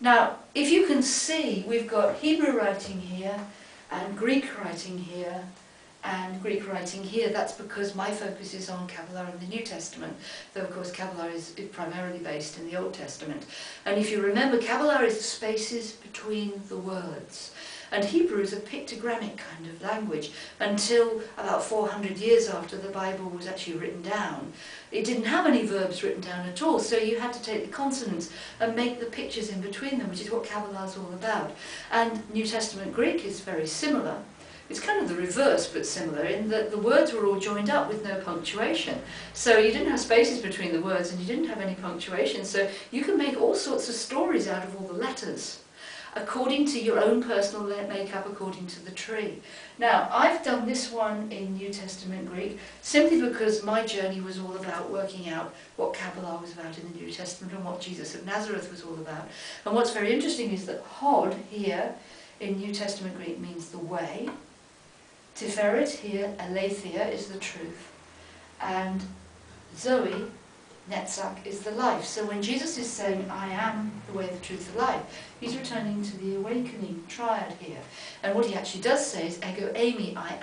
Now, if you can see, we've got Hebrew writing here, and Greek writing here, and Greek writing here. That's because my focus is on Kabbalah in the New Testament, though of course Kabbalah is primarily based in the Old Testament. And if you remember, Kabbalah is the spaces between the words. And Hebrew is a pictogrammic kind of language until about 400 years after the Bible was actually written down. It didn't have any verbs written down at all, so you had to take the consonants and make the pictures in between them, which is what Kabbalah is all about. And New Testament Greek is very similar. It's kind of the reverse, but similar, in that the words were all joined up with no punctuation. So you didn't have spaces between the words and you didn't have any punctuation, so you can make all sorts of stories out of all the letters, according to your own personal makeup, according to the tree. Now, I've done this one in New Testament Greek simply because my journey was all about working out what Kabbalah was about in the New Testament and what Jesus of Nazareth was all about. And what's very interesting is that Hod here in New Testament Greek means the way. Tiferet here, aletheia, is the truth. And Zoe, Netzach, is the life. So when Jesus is saying, I am the way, the truth, the life, he's returning to the awakening triad here. And what he actually does say is, ego eimi, I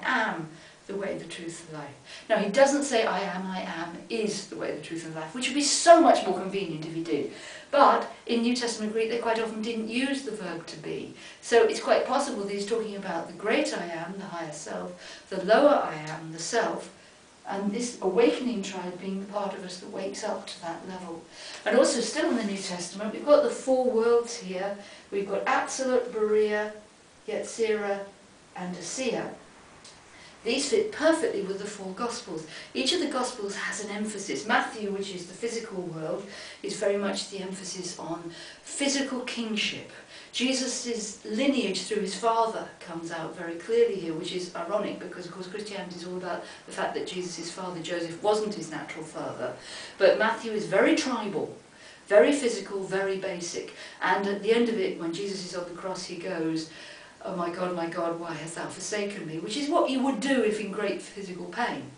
am the way, the truth, the life. Now he doesn't say, I am is the way, the truth, and life, which would be so much more convenient if he did. But in New Testament Greek, they quite often didn't use the verb to be. So it's quite possible that he's talking about the great I am, the higher self, the lower I am, the self, and this awakening triad being the part of us that wakes up to that level. And also still in the New Testament, we've got the four worlds here. We've got Absolute, Berea, Yetzirah, and Asiya. These fit perfectly with the four Gospels. Each of the Gospels has an emphasis. Matthew, which is the physical world, is very much the emphasis on physical kingship. Jesus' lineage through his father comes out very clearly here, which is ironic because, of course, Christianity is all about the fact that Jesus' father, Joseph, wasn't his natural father. But Matthew is very tribal, very physical, very basic. And at the end of it, when Jesus is on the cross, he goes, oh my God, why hast thou forsaken me? Which is what you would do if in great physical pain.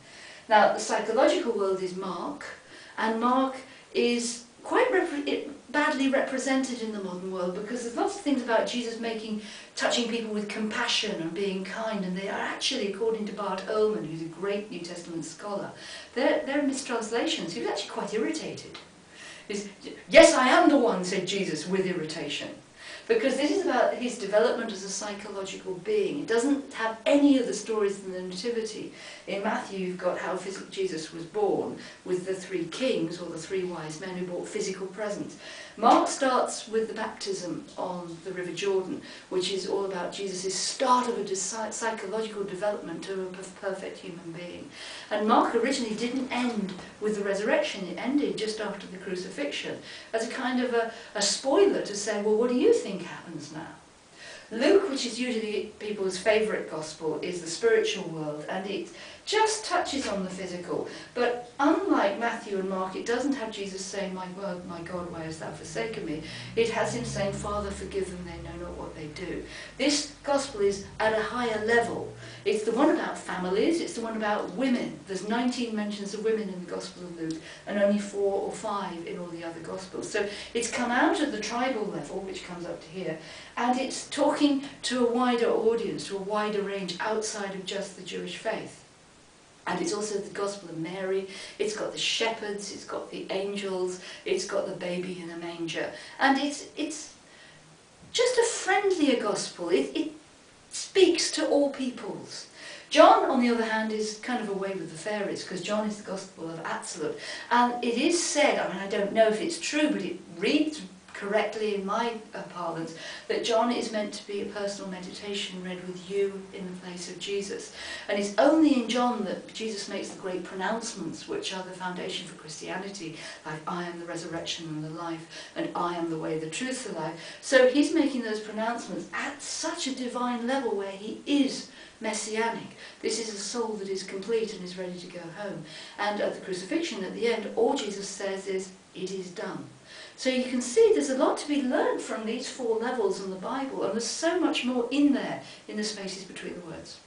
Now, the psychological world is Mark, and Mark is quite badly represented in the modern world because there's lots of things about Jesus touching people with compassion and being kind, and they are actually, according to Bart Ehrman, who's a great New Testament scholar, they're mistranslations. He was actually quite irritated. Yes, I am the one, said Jesus, with irritation. Because this is about his development as a psychological being. It doesn't have any of the stories in the Nativity. In Matthew, you've got how Jesus was born with the three kings, or the three wise men who brought physical presents. Mark starts with the baptism on the River Jordan, which is all about Jesus' start of a psychological development to a perfect human being. And Mark originally didn't end with the resurrection. It ended just after the crucifixion, as a kind of a spoiler to say, well, what do you think happens now? Luke, which is usually people's favourite gospel, is the spiritual world, and it just touches on the physical. But unlike Matthew and Mark, it doesn't have Jesus saying, my God, why hast thou forsaken me? It has him saying, Father, forgive them, they know not what they do. This gospel is at a higher level. It's the one about families, it's the one about women. There's 19 mentions of women in the Gospel of Luke, and only 4 or 5 in all the other Gospels. So it's come out of the tribal level, which comes up to here, and it's talking to a wider audience, to a wider range outside of just the Jewish faith. And it's also the Gospel of Mary, it's got the shepherds, it's got the angels, it's got the baby in a manger. And it's just a friendlier gospel. It speaks to all peoples. John, on the other hand, is kind of away with the fairies, because John is the Gospel of Absolute. And it is said, I mean, I don't know if it's true, but it reads correctly in my parlance, that John is meant to be a personal meditation read with you in the place of Jesus. And it's only in John that Jesus makes the great pronouncements, which are the foundation for Christianity, like I am the resurrection and the life, and I am the way, the truth, the life. So he's making those pronouncements at such a divine level where he is messianic. This is a soul that is complete and is ready to go home. And at the crucifixion, at the end, all Jesus says is, it is done. So you can see there's a lot to be learned from these 4 levels in the Bible, and there's so much more in there in the spaces between the words.